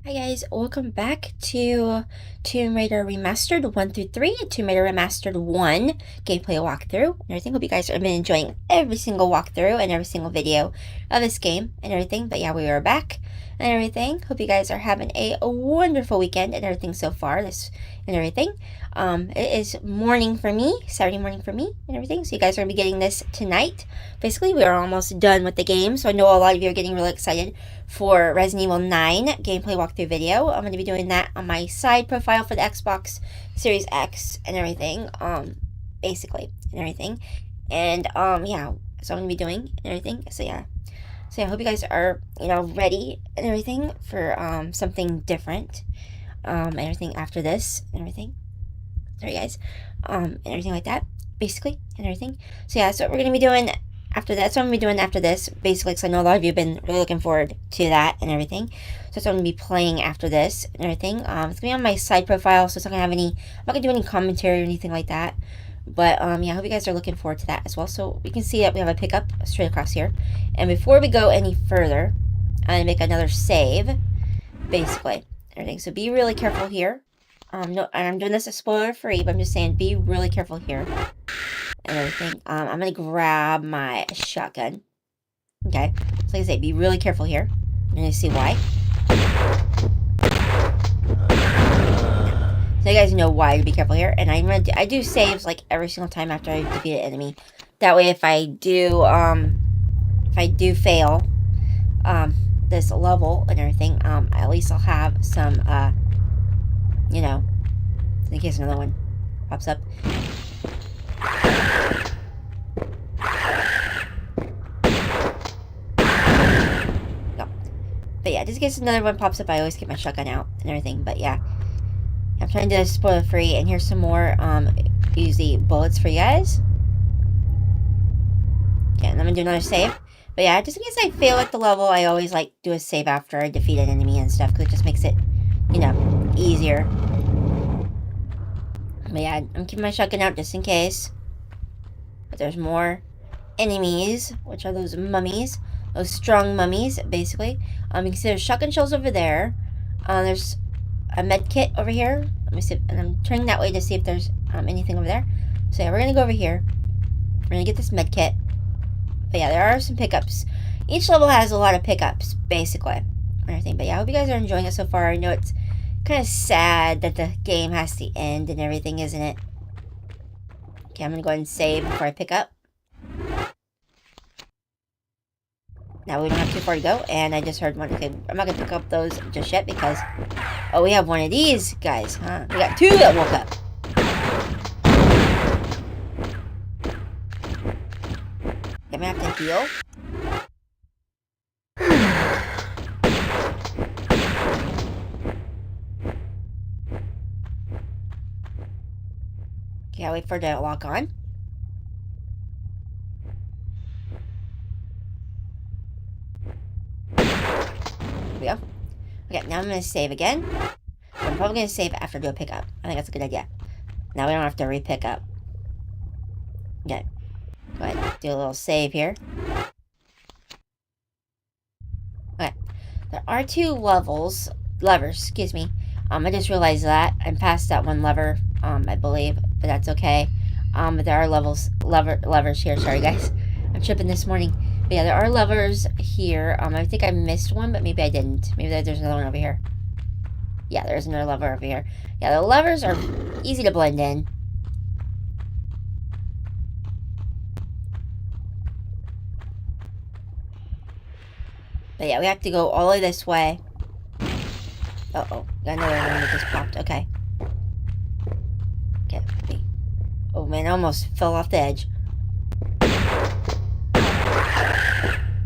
Hi guys, welcome back to Tomb Raider Remastered 1 through 3, Tomb Raider Remastered 1 gameplay walkthrough and everything. Hope you guys have been enjoying every single walkthrough and every single video of this game and everything. But yeah, we are back and everything. Hope you guys are having a wonderful weekend and everything so far, and everything. It is morning for me, Saturday morning for me and everything. So you guys are going to be getting this tonight. Basically, we are almost done with the game, so I know a lot of you are getting really excited for Resident Evil 9 gameplay walkthrough video. I'm going to be doing that on my side profile for the Xbox Series X and everything, basically, and everything. And, yeah, so I'm going to be doing and everything. So, yeah. So, yeah, I hope you guys are, ready and everything for, something different, and everything after this and everything. Sorry, guys. And everything like that, basically, and everything. So, yeah, that's what we're going to be doing after that. That's what I'm going to be doing after this, basically, because I know a lot of you have been really looking forward to that and everything. So that's what I'm going to be playing after this and everything. It's going to be on my side profile, so it's not going to have any, I'm not going to do any commentary or anything like that. But, yeah, I hope you guys are looking forward to that as well. So we can see that we have a pickup straight across here. And before we go any further, I'm going to make another save, basically, everything. So be really careful here. No, I'm doing this spoiler free, but I'm just saying be really careful here and everything. I'm gonna grab my shotgun. Okay, so like I say, be really careful here. You're gonna see why. So you guys know why to be careful here. And I do saves like every single time after I defeat an enemy. That way, if I do fail, this level and everything, at least I'll have some, in case another one pops up. But yeah, just in case another one pops up, I always get my shotgun out and everything. But yeah, I'm trying to do this spoiler free. And here's some more easy bullets for you guys. Okay, and I'm gonna do another save. But yeah, just in case I fail at the level, I always like do a save after I defeat an enemy and stuff, because it just makes it, easier. But yeah, I'm keeping my shotgun out just in case. But there's more enemies, which are those mummies. Those strong mummies, basically. You can see there's shotgun shells over there. There's a med kit over here. Let me see, and I'm turning that way to see if there's anything over there. So yeah, we're gonna go over here. We're gonna get this med kit. But yeah, there are some pickups. Each level has a lot of pickups, basically, and everything. But yeah, I hope you guys are enjoying it so far. I know it's kind of sad that the game has to end and everything, isn't it? Okay, I'm gonna go ahead and save before I pick up. Now we don't have too far to go, and I just heard one. Okay, I'm not gonna pick up those just yet because, oh, we have one of these guys, huh? We got two that woke up. I'm gonna have to heal. Okay, I'll wait for it to lock on. There we go. Okay, now I'm gonna save again. I'm probably gonna save after I do a pickup. I think that's a good idea. Now we don't have to re-pick up. Okay. Go ahead, do a little save here. Okay. There are two levers, excuse me. I just realized that. I'm past that one lever, I believe, but that's okay. But there are levers here. Sorry, guys. I'm tripping this morning. But yeah, there are levers here. I think I missed one, but maybe I didn't. Maybe there's another one over here. Yeah, there's another lever over here. Yeah, the levers are easy to blend in. But yeah, we have to go all the way this way. Uh-oh. Got another one that just popped. Okay. Okay. Wait. Oh, man. I almost fell off the edge.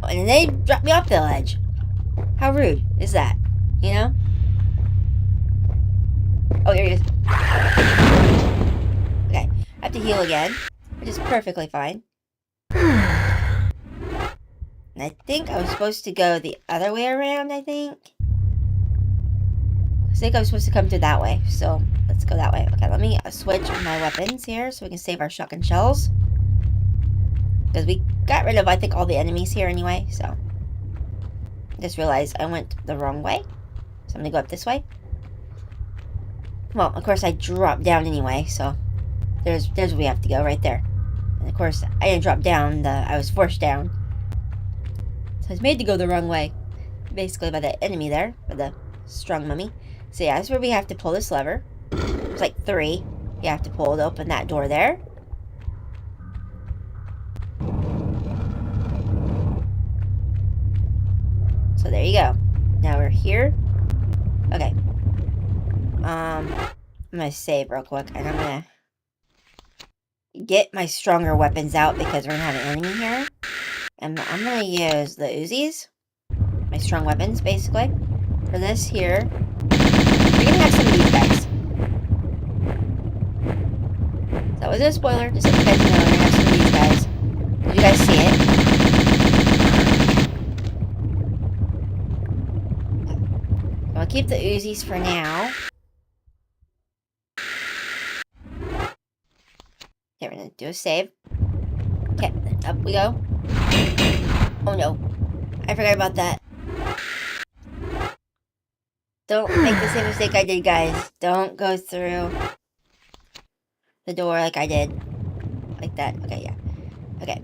Oh, and then they dropped me off the edge. How rude is that? You know? Oh, here he is. Okay. I have to heal again, which is perfectly fine. And I think I was supposed to go the other way around, I think. I think I was supposed to come through that way, so let's go that way. Okay, let me switch my weapons here so we can save our shotgun shells. Because we got rid of, I think, all the enemies here anyway, so. Just realized I went the wrong way. So I'm gonna go up this way. Well, of course I dropped down anyway, so there's where we have to go, right there. And of course, I didn't drop down, I was forced down. So I was made to go the wrong way. Basically by the enemy there, by the strong mummy. So yeah, that's where we have to pull this lever. It's like 3. You have to pull to open that door there. So there you go. Now we're here. Okay. I'm gonna save real quick, and I'm gonna get my stronger weapons out because we're gonna have an enemy here. And I'm gonna use the Uzis, my strong weapons, basically. For this here, we're gonna have some of these guys. That was a spoiler, just so you guys know, we're gonna have some of these guys. Did you guys see it? I'll keep the Uzis for now. Okay, we're gonna do a save. Okay, up we go. Oh no, I forgot about that. Don't make the same mistake I did, guys. Don't go through the door like I did. Like that. Okay, yeah. Okay.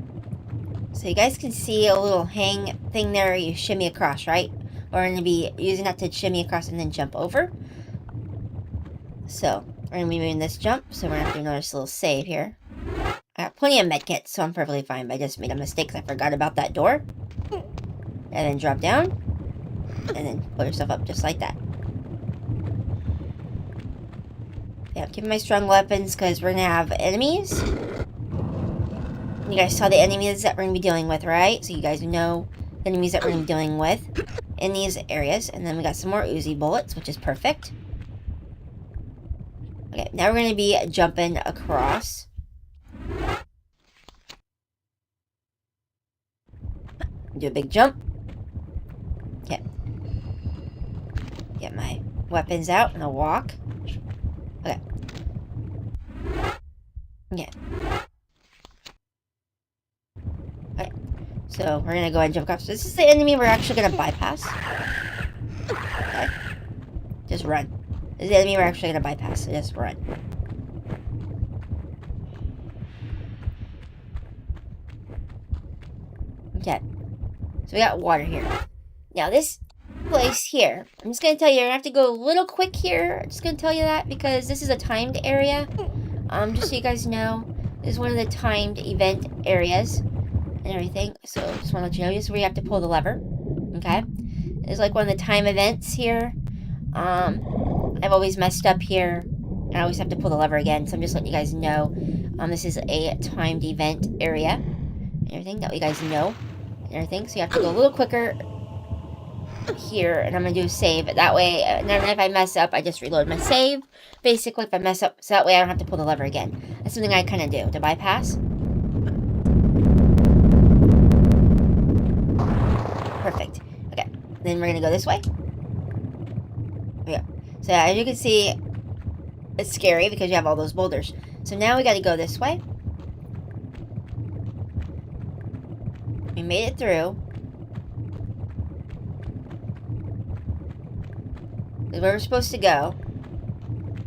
So you guys can see a little hang thing there. You shimmy across, right? We're going to be using that to shimmy across and then jump over. So, we're going to be moving this jump. So we're going to have to do another little save here. I got plenty of medkits, so I'm perfectly fine. But I just made a mistake because I forgot about that door. And then drop down. And then pull yourself up just like that. Yeah, I'm keeping my strong weapons because we're going to have enemies. You guys saw the enemies that we're going to be dealing with, right? So you guys know the enemies that we're going to be dealing with in these areas. And then we got some more Uzi bullets, which is perfect. Okay, now we're going to be jumping across. Do a big jump. Okay. Get my weapons out and I'll walk. Okay. Yeah. Okay. So we're gonna go ahead and jump across. This is the enemy we're actually gonna bypass. Okay. Just run. This is the enemy we're actually gonna bypass. So just run. Okay. So we got water here. Now this place here, I'm just gonna tell you, you're gonna have to go a little quick here. I'm just gonna tell you that because this is a timed area. Just so you guys know, this is one of the timed event areas and everything. So just want to let you know, this is where you have to pull the lever. Okay, it's like one of the time events here. I've always messed up here. I always have to pull the lever again, so I'm just letting you guys know. This is a timed event area and everything that you guys know and everything. So you have to go a little quicker here, and I'm gonna do a save that way, and then if I mess up I just reload my save basically if I mess up, so that way I don't have to pull the lever again. That's something I kind of do to bypass. Perfect. Okay, then we're gonna go this way. Yeah, so as you can see, it's scary because you have all those boulders. So now we got to go this way. We made it through. Is where we're supposed to go.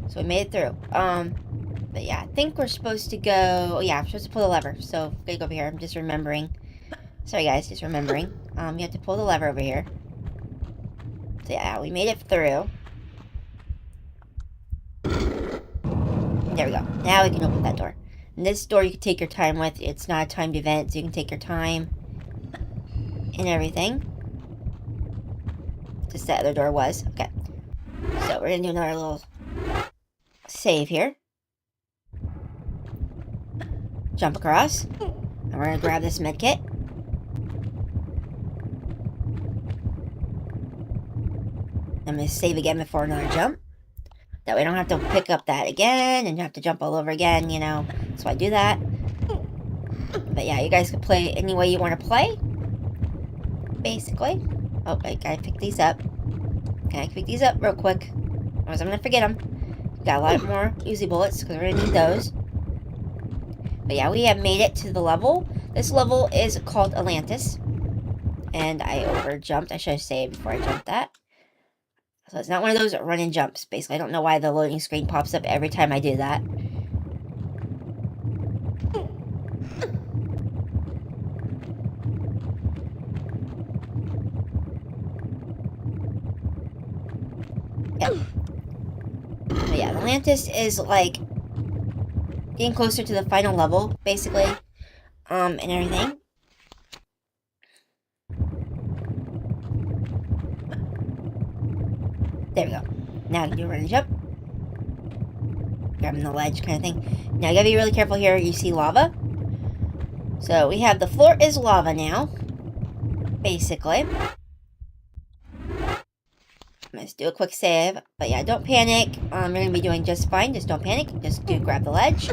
So we made it through. But yeah, I think we're supposed to go. Oh yeah, I'm supposed to pull the lever. So I'm gonna go over here. I'm just remembering. Sorry guys, just remembering. You have to pull the lever over here. So yeah, we made it through. There we go. Now we can open that door. And this door you can take your time with. It's not a timed event, so you can take your time and everything. Just that other door was. Okay. So we're gonna do another little save here. Jump across. And we're gonna grab this med kit. I'm gonna save again before another jump. That way I don't have to pick up that again and have to jump all over again, you know. So I do that. But yeah, you guys can play any way you want to play. Basically. Oh, I gotta pick these up. Can I pick these up real quick? Otherwise I'm gonna forget them. We got a lot more Uzi bullets because we're gonna need those. But yeah, we have made it to the level. This level is called Atlantis. And I over jumped. I should have saved before I jumped that. So it's not one of those run and jumps. Basically, I don't know why the loading screen pops up every time I do that. Yep. But yeah, Atlantis is like getting closer to the final level, basically, and everything. There we go. Now I can do a run and jump. Grabbing the ledge kind of thing. Now you gotta be really careful here. You see lava? So we have the floor is lava now. Basically. Let's do a quick save. But yeah, don't panic. You're gonna be doing just fine. Just don't panic. Just do grab the ledge.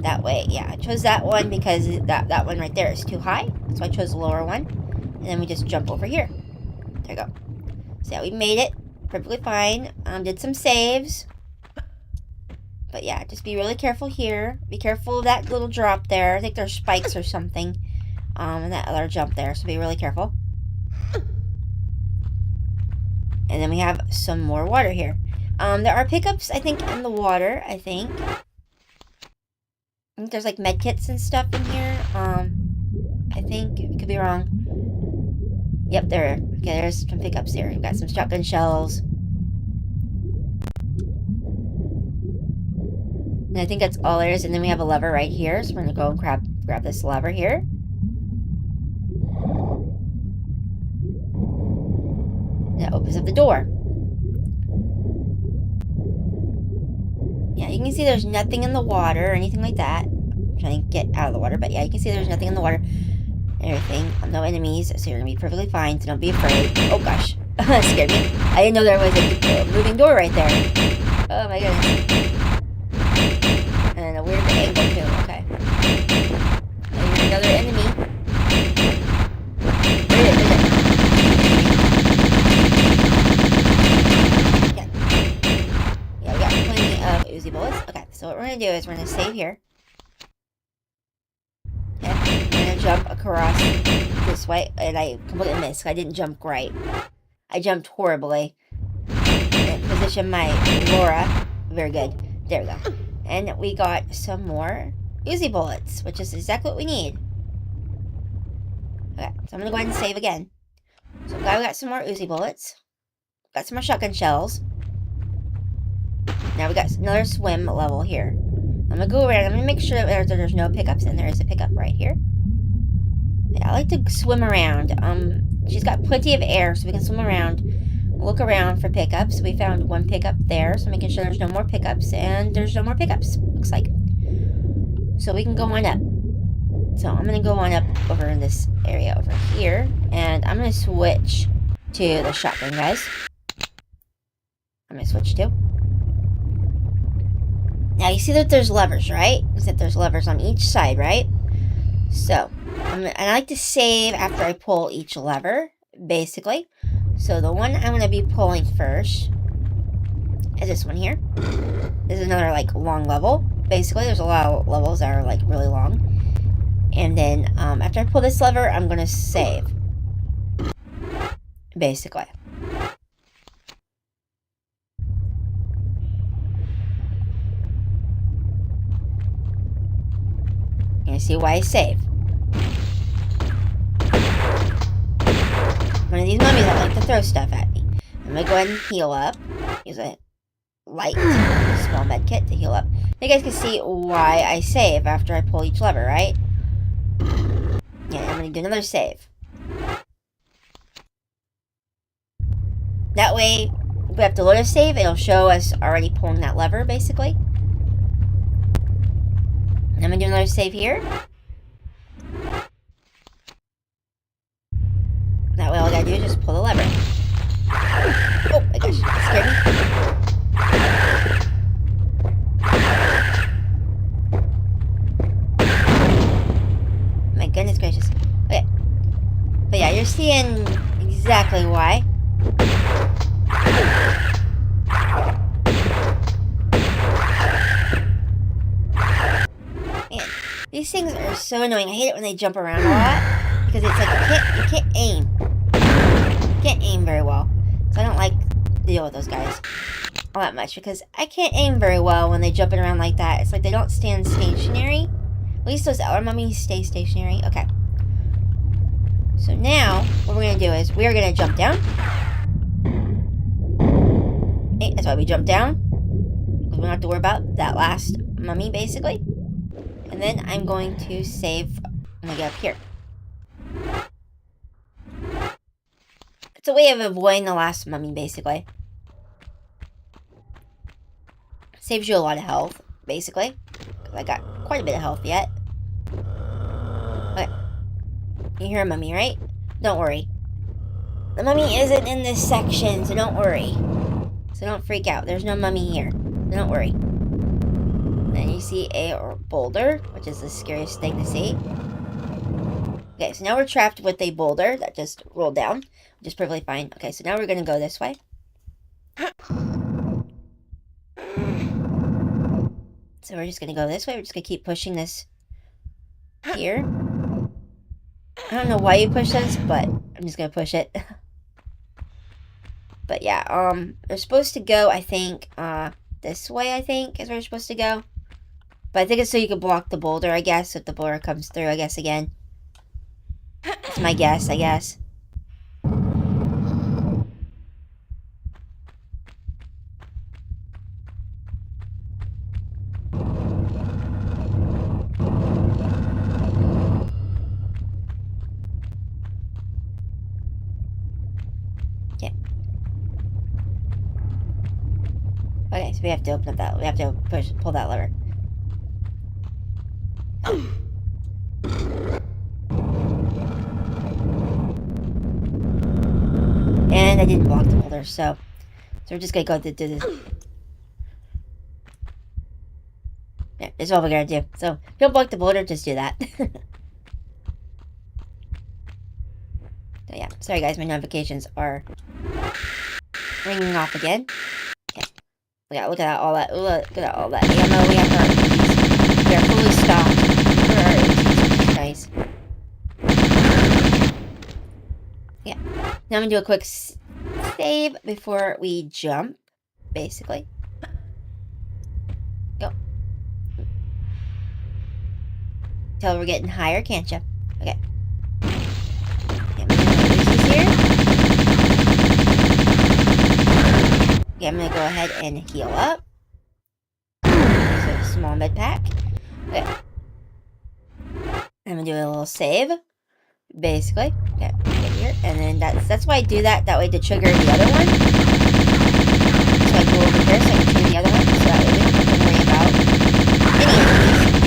That way, yeah. I chose that one because that one right there is too high. So I chose the lower one. And then we just jump over here. There you go. So yeah, we made it. Perfectly fine. Did some saves. But yeah, just be really careful here. Be careful of that little drop there. I think there's spikes or something. And that other jump there. So be really careful. And then we have some more water here. There are pickups, I think, in the water, I think. I think there's like medkits and stuff in here. I think. Could be wrong. Yep, there. Okay, there's some pickups here. We've got some shotgun shells. And I think that's all there is. And then we have a lever right here. So we're going to go and grab this lever here. That opens up the door. Yeah, you can see there's nothing in the water or anything like that. I'm trying to get out of the water. But yeah, you can see there's nothing in the water. Everything. No enemies, so you're gonna be perfectly fine, so don't be afraid. Oh gosh. That scared me. I didn't know there was a moving door right there. Oh my goodness. And a weird angle too, okay. And here's another enemy. Where is it? Yeah, we got plenty of Uzi bullets. Okay, so what we're gonna do is we're gonna save here. Jump across this way, and I completely missed. I didn't jump right. I jumped horribly. And position my Lara. Very good. There we go. And we got some more Uzi bullets, which is exactly what we need. Okay, so I'm gonna go ahead and save again. So we got some more Uzi bullets. Got some more shotgun shells. Now we got another swim level here. I'm gonna go around. I'm gonna make sure that there's no pickups, and there is a pickup right here. Yeah, I like to swim around. She's got plenty of air, so we can swim around, look around for pickups. We found one pickup there, so making sure there's no more pickups, and there's no more pickups, looks like. So we can go on up. So I'm going to go on up over in this area over here, and I'm going to switch to the shotgun, guys. I'm going to switch to. Now, you see that there's levers, right? You see that there's levers on each side, right? So, and I like to save after I pull each lever, basically. So the one I'm going to be pulling first is this one here. This is another, like, long level. Basically, there's a lot of levels that are, like, really long. And then, after I pull this lever, I'm going to save. Basically. You see why I save. One of these mummies that like to throw stuff at me. I'm going to go ahead and heal up. Use a light small med kit to heal up. You guys can see why I save after I pull each lever, right? Yeah, I'm going to do another save. That way, if we have to load a save, it'll show us already pulling that lever, basically. And I'm going to do another save here. That way, all I gotta do is just pull the lever. Oh my gosh, that scared me. My goodness gracious. Okay. But yeah, you're seeing exactly why. Man, these things are so annoying. I hate it when they jump around a lot. Because it's like, you can't aim. You can't aim very well. So I don't like those guys all that much because I can't aim very well when they jumping around like that. It's like they don't stand stationary. At least those other mummies stay stationary. Okay. So now, what we're going to do is we're going to jump down. Okay, that's why we jump down. We don't have to worry about that last mummy, basically. And then I'm going to save when I get up here. It's a way of avoiding the last mummy, basically. Saves you a lot of health, basically. Because I got quite a bit of health yet. Okay. You hear a mummy, right? Don't worry. The mummy isn't in this section, so don't worry. So don't freak out. There's no mummy here. So don't worry. Then you see a boulder, which is the scariest thing to see. Okay, so now we're trapped with a boulder that just rolled down, which is perfectly fine. Okay, so now we're going to go this way. So we're just going to go this way. We're just going to keep pushing this here. I don't know why you push this, but I'm just going to push it. But yeah, they're supposed to go, I think, this way, I think, is where you're supposed to go. But I think it's so you can block the boulder, I guess, if the boulder comes through, I guess, again. That's my guess, I guess. Okay, so we have to open up that. We have to pull that lever. And I didn't block the boulder, so we're just gonna go do this. Yeah, that's all we're gonna do. So if you don't block the boulder, just do that. So yeah, sorry guys, my notifications are ringing off again. Okay. Look at all that ammo we have for our ATs. We are fully stocked for our ATs, nice. Yeah. Now I'm gonna do a quick save before we jump, basically. Go. Till we're getting higher, can't you? Okay. Here. Okay, I'm gonna go ahead and heal up. There's a small med pack. Okay. I'm gonna do a little save, basically. Okay, get here, and then that's why I do that. That way to trigger the other one. So I go over here, so I can trigger the other one, so that way we don't have to worry about any of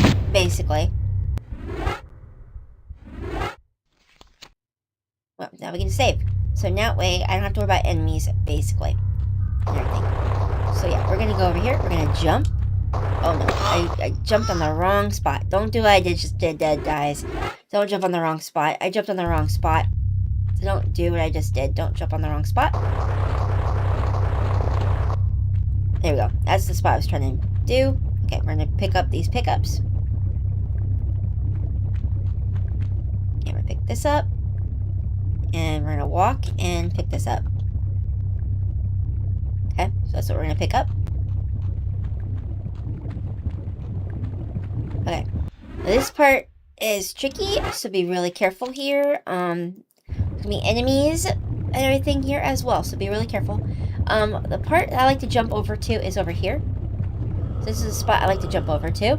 these, basically. Well, now we can save. So now that way I don't have to worry about enemies, basically. And everything. So yeah, we're gonna go over here. We're gonna jump. Oh no, I jumped on the wrong spot. Don't do what I just did, guys. Don't jump on the wrong spot. I jumped on the wrong spot. So don't do what I just did. Don't jump on the wrong spot. There we go. That's the spot I was trying to do. Okay, we're gonna pick up these pickups. Okay, I'm gonna pick this up. And we're gonna walk and pick this up. Okay, so that's what we're gonna pick up. Okay, now this part is tricky, so be really careful here. There's gonna be enemies and everything here as well, so be really careful. The part that I like to jump over to is over here. So this is the spot I like to jump over to.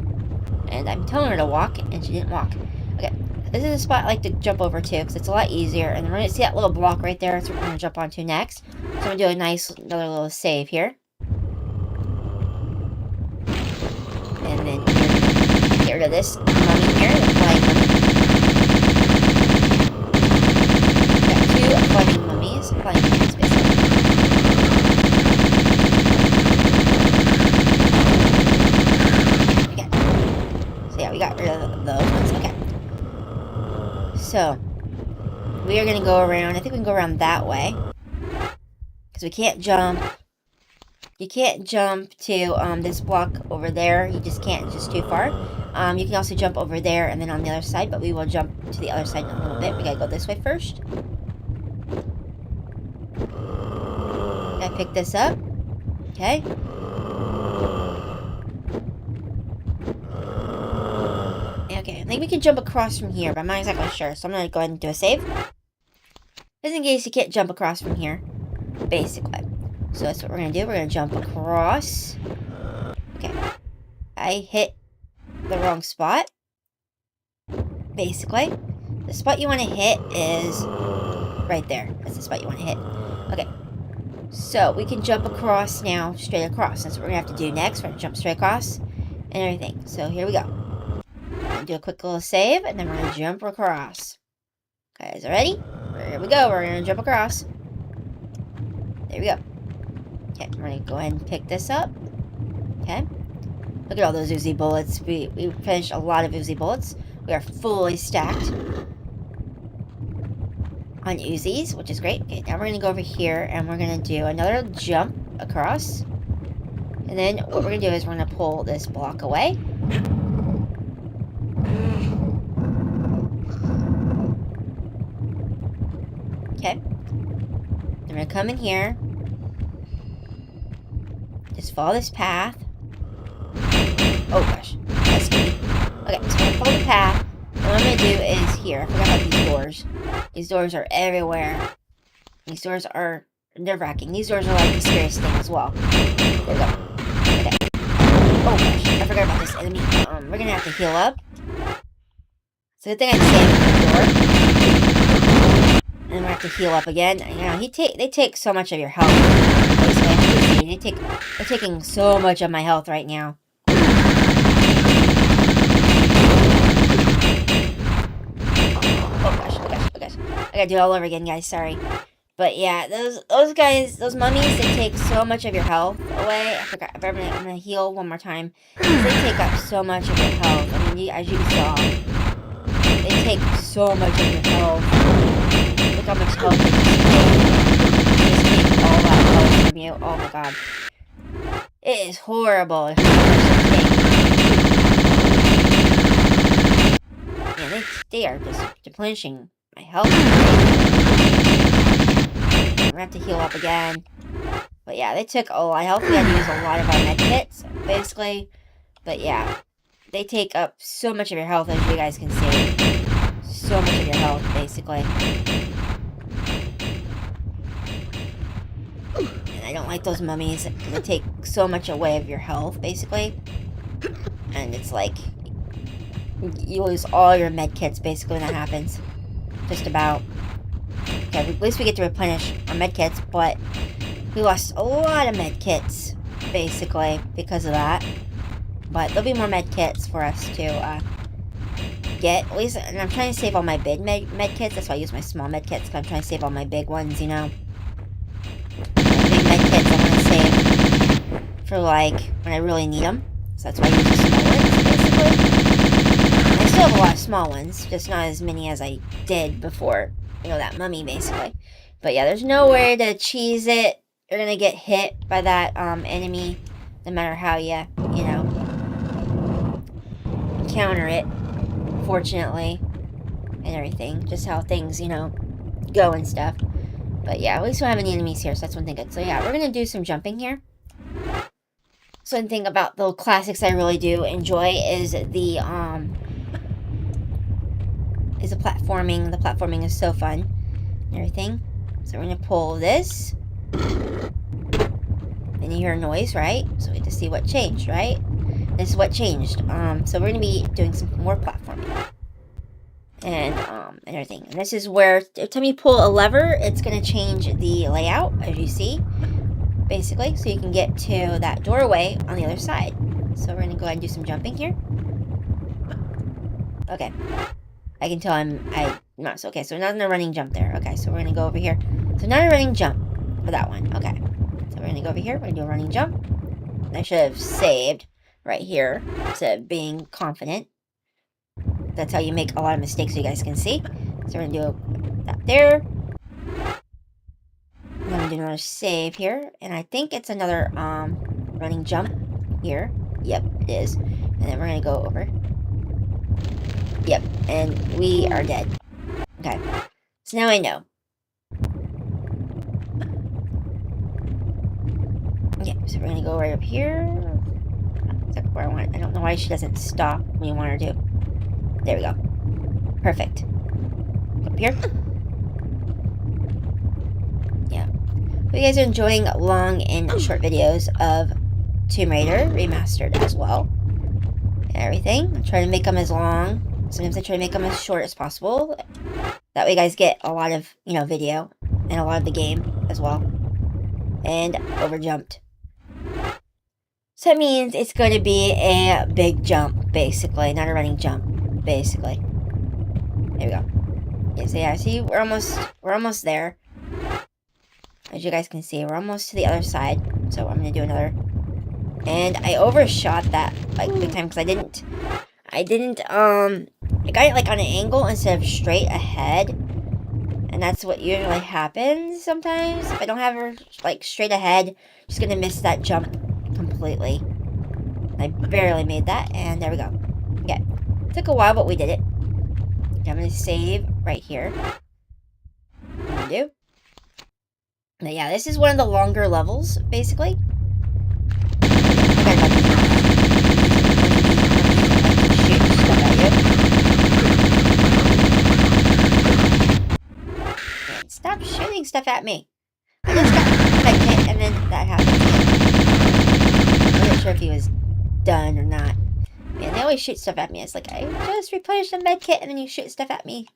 And I'm telling her to walk, and she didn't walk. Okay, this is a spot I like to jump over to, because it's a lot easier. And we're gonna see that little block right there, that's what we're gonna jump onto next. So I'm gonna do another little save here. And then get rid of this mummy here, the flying mummy. Got two flying mummies, basically. Okay. So yeah, we got rid of those ones. Okay. So we are gonna go around. I think we can go around that way. Because we can't jump. You can't jump to this block over there. You just can't. It's just too far. You can also jump over there and then on the other side, but we will jump to the other side in a little bit. We gotta go this way first. Gotta pick this up. Okay. Okay, I think we can jump across from here, but I'm not exactly sure. So I'm gonna go ahead and do a save. Just in case you can't jump across from here. Basically. So that's what we're gonna do. We're gonna jump across. Okay. I hit the wrong spot. Basically. The spot you want to hit is right there. That's the spot you want to hit. Okay. So we can jump across now, straight across. That's what we're gonna have to do next. We're gonna jump straight across and everything. So here we go. We're gonna do a quick little save, and then we're gonna jump across. Okay, guys, ready? Here we go. We're gonna jump across. There we go. Okay, we're gonna go ahead and pick this up. Okay. Look at all those Uzi bullets. We finished a lot of Uzi bullets. We are fully stacked on Uzis, which is great. Okay, now we're going to go over here and we're going to do another jump across. And then what we're going to do is we're going to pull this block away. Okay. Then we're going to come in here. Just follow this path. Oh gosh, that's scary. Okay, so I'm going to follow the path. And what I'm going to do is here. I forgot about these doors. These doors are everywhere. These doors are nerve-wracking. These doors are like the scariest thing as well. There we go. Okay. Oh gosh, I forgot about this enemy. We're going to have to heal up. It's a good thing I saved the door. And then we have to heal up again. You know, they take so much of your health. They're taking so much of my health right now. I gotta do it all over again, guys. Sorry. But yeah, those guys, those mummies, they take so much of your health away. I forgot. I'm gonna heal one more time. They take up so much of your health. I mean, as you saw, they take so much of your health. Look how much health they just take all that health from you. Oh my god. It is horrible. Yeah, they are just replenishing my health. We're gonna have to heal up again. But yeah, they took a lot of health. We had to use a lot of our med kits, basically. But yeah, they take up so much of your health, as you guys can see. So much of your health, basically. And I don't like those mummies. They take so much away of your health, basically. And it's like, you lose all your med kits, basically, when that happens. Just about. Okay, at least we get to replenish our medkits, but we lost a lot of medkits, basically, because of that. But there'll be more medkits for us to get. At least, and I'm trying to save all my big medkits. That's why I use my small medkits, because I'm trying to save all my big ones, you know. The big medkits I want to save for, like, when I really need them. So that's why I use the small ones, basically. I still have a lot of small ones, just not as many as I did before, you know, that mummy, basically. But yeah, there's nowhere to cheese it. You're gonna get hit by that enemy, no matter how you know, counter it, fortunately, and everything. Just how things, you know, go and stuff. But yeah, at least we don't have any enemies here, so that's one thing good. So yeah, we're gonna do some jumping here. So one thing about the classics I really do enjoy is the platforming. The platforming is so fun and everything. So we're gonna pull this. And you hear a noise, right? So we have to see what changed, right? This is what changed. So we're gonna be doing some more platforming. And everything. And this is where every time you pull a lever, it's gonna change the layout, as you see. Basically, so you can get to that doorway on the other side. So we're gonna go ahead and do some jumping here. Okay. I can tell I'm not so okay, so not in a running jump there. Okay, so we're gonna go over here. So not a running jump for that one. Okay. So we're gonna go over here, we're gonna do a running jump. I should have saved right here instead of being confident. That's how you make a lot of mistakes, so you guys can see. So we're gonna do that there. I'm gonna do another save here, and I think it's another running jump here. Yep, it is. And then we're gonna go over. Yep, and we are dead. Okay, so now I know. Okay, so we're gonna go right up here. That's where I want. I don't know why she doesn't stop when you want her to. There we go. Perfect. Up here. Yeah. Hope you guys are enjoying long and short videos of Tomb Raider Remastered as well. And everything. I try to make them as long. Sometimes I try to make them as short as possible. That way you guys get a lot of, video and a lot of the game as well. And overjumped. So that means it's going to be a big jump, basically. Not a running jump, basically. There we go. Okay, so yeah, see, we're almost there. As you guys can see, we're almost to the other side. So I'm going to do another. And I overshot that, like, big time, because I got it, like, on an angle instead of straight ahead. And that's what usually happens sometimes. If I don't have her, like, straight ahead, I'm just going to miss that jump completely. I barely made that, and there we go. Okay. Took a while, but we did it. Okay, I'm going to save right here. What I'm going to do. But yeah, this is one of the longer levels, basically. Stop shooting stuff at me. I just got med kit, and then that happened again. I wasn't sure if he was done or not. Man, they always shoot stuff at me. It's like, I just replenished the med kit, and then you shoot stuff at me.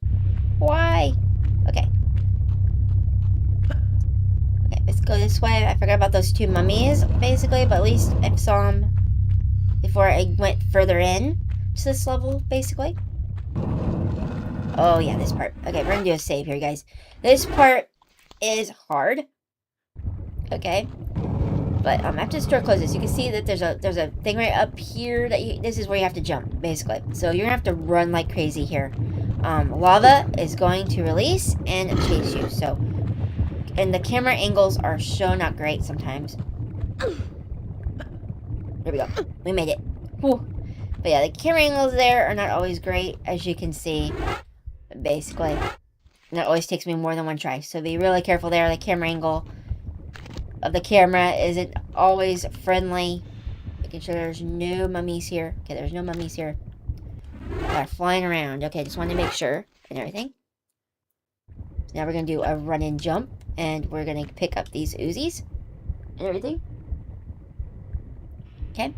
Why? Okay. Okay, let's go this way. I forgot about those two mummies, basically, but at least I saw them before I went further in to this level, basically. Oh, yeah, this part. Okay, we're gonna do a save here, guys. This part is hard. Okay. But after the store closes, you can see that there's a thing right up here that this is where you have to jump, basically. So you're gonna have to run like crazy here. Lava is going to release and chase you. So, and the camera angles are so not great sometimes. There we go. We made it. Whew. But yeah, the camera angles there are not always great, as you can see. Basically, and that always takes me more than one try. So be really careful there. The camera angle of the camera isn't always friendly. Making sure there's no mummies here. Okay, there's no mummies here. They're flying around. Okay, just wanted to make sure and everything. So now we're gonna do a run and jump, and we're gonna pick up these Uzis and everything. Okay,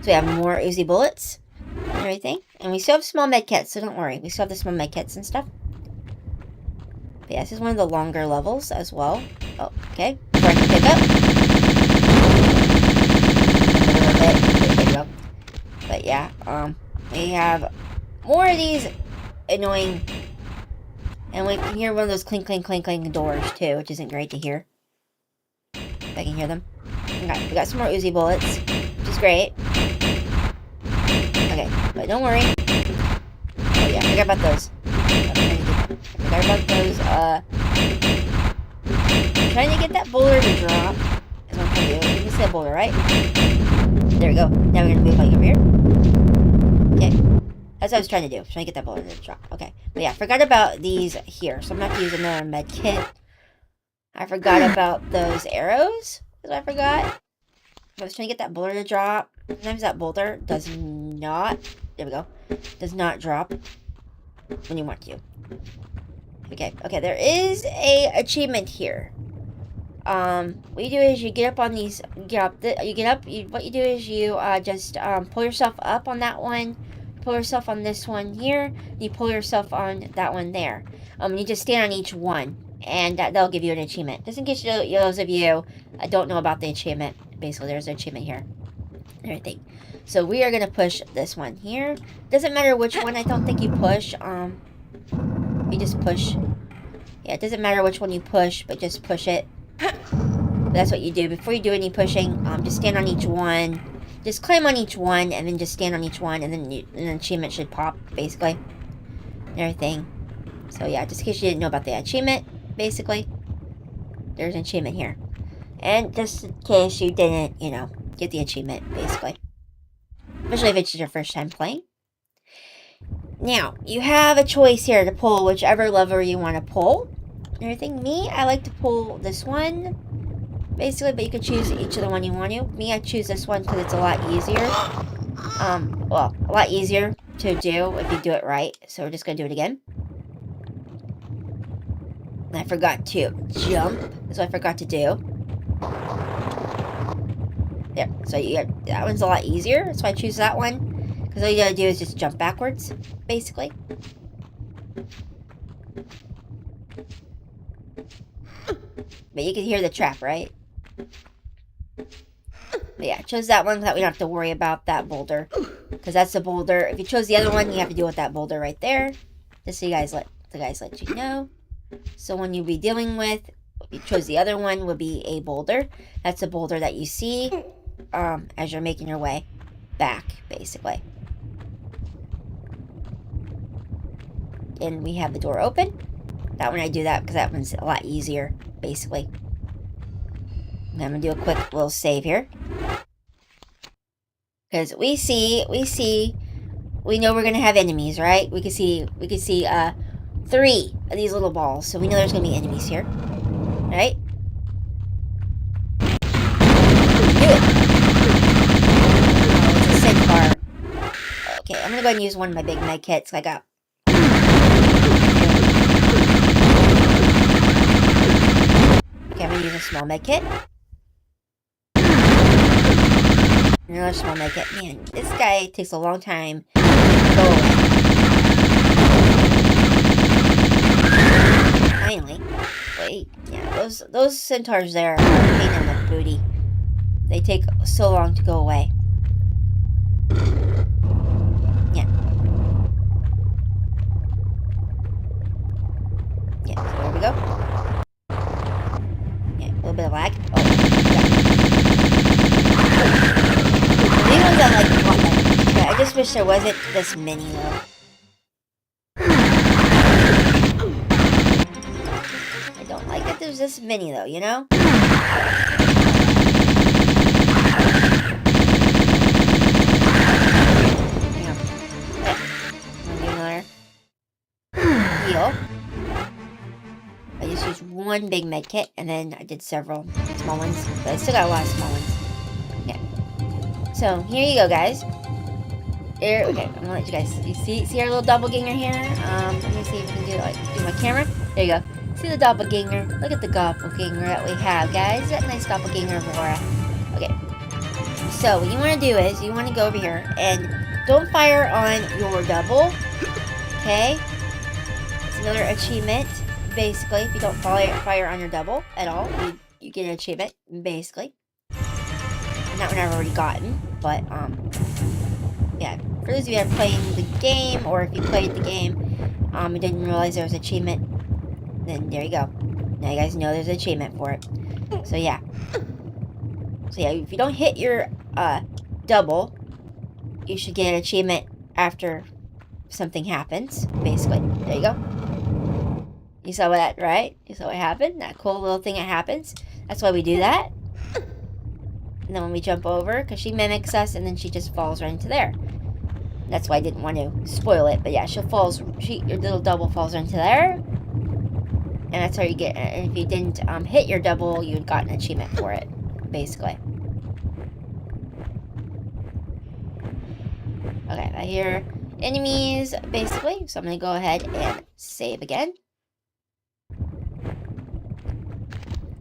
so we have more Uzi bullets and everything, and we still have small med kits, so don't worry. We still have the small med kits and stuff. But yeah, this is one of the longer levels as well. Oh, okay. Before I can pick up. A little bit. There we go. But yeah, we have more of these annoying. And we can hear one of those clink, clink, clink, clink doors too, which isn't great to hear. If I can hear them. Okay, we got some more Uzi bullets, which is great. Okay, but don't worry. Oh yeah, forget about those. Forgot about those, I'm trying to get that boulder to drop. That's what I'm trying to do. You can see that boulder, right? There we go. Now we're gonna move like over here. Okay. That's what I was trying to do. Trying to get that boulder to drop. Okay. But yeah, I forgot about these here. So I'm gonna have to use another med kit. I forgot about those arrows. That's what I forgot. I was trying to get that boulder to drop. Sometimes that boulder does not, there we go, does not drop when you want to. Okay, there is a achievement here. What you do is you get up on these, what you do is you, just, pull yourself up on that one, pull yourself on this one here, you pull yourself on that one there. You just stand on each one, and they'll give you an achievement. Just in case those of you don't know about the achievement, basically there's an achievement here. Everything. So we are gonna push this one here. Doesn't matter which one. I don't think you push. You just push. Yeah, it doesn't matter which one you push, but just push it. That's what you do before you do any pushing. Just stand on each one. Just climb on each one, and then just stand on each one, and then an achievement should pop, basically. And everything. So yeah, just in case you didn't know about the achievement, basically, there's an achievement here. And just in case you didn't, get the achievement, basically. Especially if it's your first time playing. Now, you have a choice here to pull whichever lever you want to pull. And everything. Me, I like to pull this one. basically, but you can choose each of the one you want to. Me, I choose this one because it's a lot easier. Well, a lot easier to do if you do it right. So we're just gonna do it again. And I forgot to jump. That's what I forgot to do. There. So that one's a lot easier. So I choose that one. Because all you gotta do is just jump backwards, basically. But you can hear the trap, right? But yeah, I chose that one so that we don't have to worry about that boulder. Because that's the boulder. If you chose the other one, you have to deal with that boulder right there. Just so you guys let you know. So when you'll be dealing with, if you chose the other one, would be a boulder. That's a boulder that you see as you're making your way back, basically. And we have the door open. That one I do that because that one's a lot easier, basically. And I'm gonna do a quick little save here. Because we know we're gonna have enemies, right? We can see 3 of these little balls, so we know there's gonna be enemies here, right? Do it. Oh, it's a sync bar. Okay, I'm gonna go ahead and use one of my big med kits. I got. Okay, I'm gonna use a small med kit. Another small med kit. Man, this guy takes a long time to go away. Finally. Wait, yeah, those centaurs there are a pain in the booty. They take so long to go away. Yeah. Yeah, so there we go. Yeah, a little bit of lag. Oh, these ones I like a lot better. But I just wish there wasn't this many though. I don't like that there's this many though, you know? Yeah. Okay. I'm gonna do another heal. I just used one big med kit and then I did several small ones. But I still got a lot of small ones. Okay. So here you go, guys. Here, okay, I'm gonna let you guys see our little doppelganger here. Let me see if we can do my camera. There you go. See the doppelganger. Look at the doppelganger that we have, guys. That nice doppelganger of Laura. Okay. So what you want to do is you want to go over here and don't fire on your double. Okay. It's another achievement. Basically, if you don't fire on your double at all, you get an achievement. Basically. And that one I've already gotten, but yeah, for those of you that are playing the game, or if you played the game, and didn't realize there was an achievement, then there you go. Now you guys know there's an achievement for it. So yeah. So yeah, if you don't hit your double, you should get an achievement after something happens, basically. There you go. You saw that, right? You saw what happened? That cool little thing that happens. That's why we do that. And then when we jump over, because she mimics us, and then she just falls right into there. That's why I didn't want to spoil it. But yeah, your little double falls into there. And that's how you get, and if you didn't hit your double, you would got an achievement for it, basically. Okay, I hear enemies, basically. So I'm going to go ahead and save again.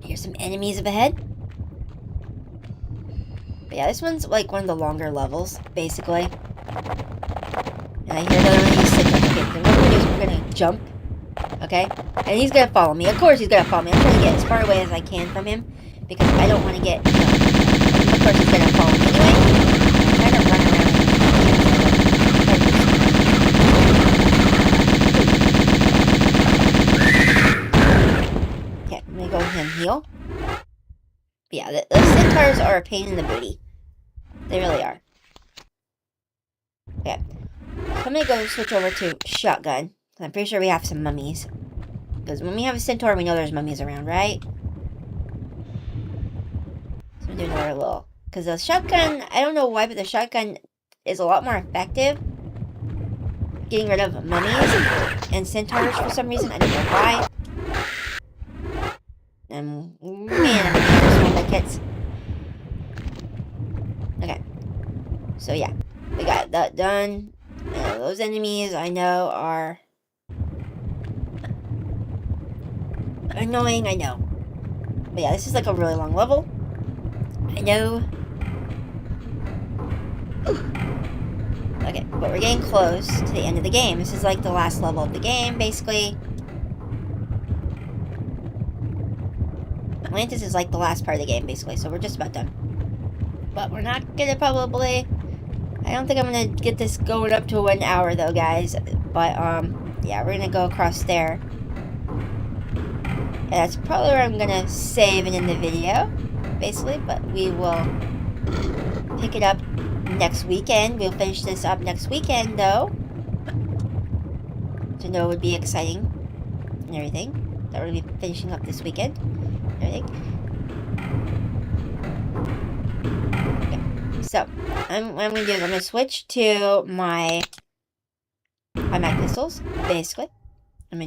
Here's some enemies up ahead. But yeah, this one's like one of the longer levels, basically. And I hear another one of these centaurs. Okay, so what we're going to do is we're going to jump. Okay? And he's going to follow me. Of course he's going to follow me. I'm trying to get as far away as I can from him. Because I don't want to get, you know, of course he's going to follow me anyway. I'm trying to run around. Okay, I'm going to go ahead and heal. But yeah, those centaurs are a pain in the booty. They really are. Okay. So I'm going to go switch over to shotgun. I'm pretty sure we have some mummies. Because when we have a centaur, we know there's mummies around, right? So I'm doing another little... Because the shotgun, I don't know why, but the shotgun is a lot more effective getting rid of mummies and centaurs for some reason. I don't know why. And man, I'm seconds. Okay. So yeah, we got that done. Those enemies I know are annoying, I know. But yeah, this is like a really long level. I know. Okay, but we're getting close to the end of the game. This is like the last level of the game, basically. Atlantis is like the last part of the game, basically, so we're just about done. But we're not gonna probably... I don't think I'm gonna get this going up to 1 hour, though, guys. But, yeah, we're gonna go across there. And that's probably where I'm gonna save and end the video, basically. But we will pick it up next weekend. We'll finish this up next weekend, though. So, no, it would be exciting and everything. That we're gonna be finishing up this weekend. Everything. Okay. So, what I'm gonna do is I'm gonna switch to my automatic pistols, basically. I'm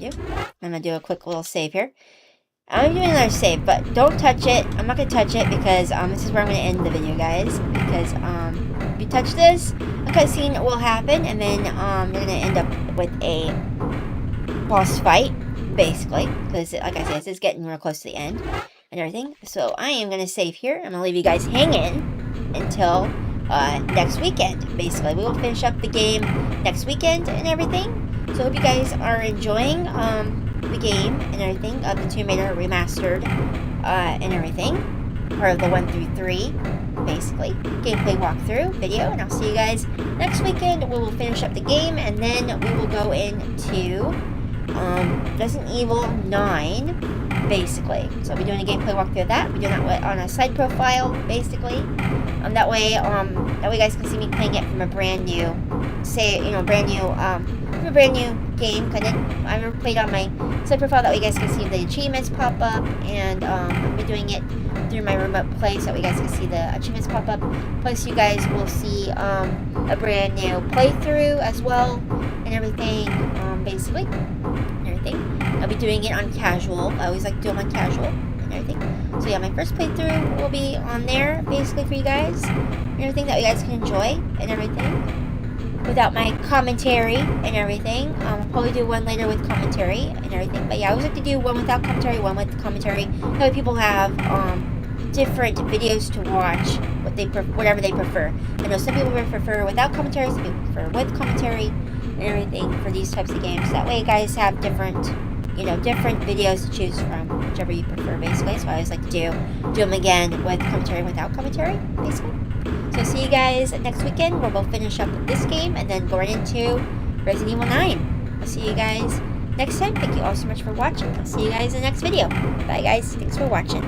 gonna do a quick little save here. I'm doing another save, but don't touch it. I'm not gonna touch it because this is where I'm gonna end the video, guys. Because if you touch this, a cutscene will happen, and then you're gonna end up with a boss fight, basically. Because like I said, this is getting real close to the end and everything. So I am gonna save here. I'm gonna leave you guys hanging until next weekend. Basically, we will finish up the game next weekend and everything. So I hope you guys are enjoying the game and everything of the Tomb Raider Remastered and everything, part of the 1 through 3, basically, gameplay walkthrough video, and I'll see you guys next weekend. We will finish up the game, and then we will go into Resident Evil 9, basically. So I'll be doing a gameplay walkthrough of that. I'll be doing that on a side profile, basically. That way you guys can see me playing it from a brand new, from a brand new game. I've never played on my side profile. That way you guys can see the achievements pop up, and I'll be doing it through my remote play, so that way you guys can see the achievements pop up. Plus, you guys will see a brand new playthrough as well, and everything, basically, and everything. I'll be doing it on casual. I always like to do them on casual and everything. So yeah, my first playthrough will be on there, basically, for you guys, and everything, that you guys can enjoy and everything. Without my commentary and everything. I'll probably do one later with commentary and everything. But yeah, I always like to do one without commentary, one with commentary. That way people have different videos to watch, whatever they prefer. I know some people prefer without commentary, some people prefer with commentary and everything for these types of games. That way you guys have different videos to choose from, whichever you prefer, basically. So I always like to do them again with commentary and without commentary, basically. So see you guys next weekend, where we'll finish up this game and then go right into Resident Evil 9. I'll see you guys next time. Thank you all so much for watching. I'll see you guys in the next video. Bye guys. Thanks for watching.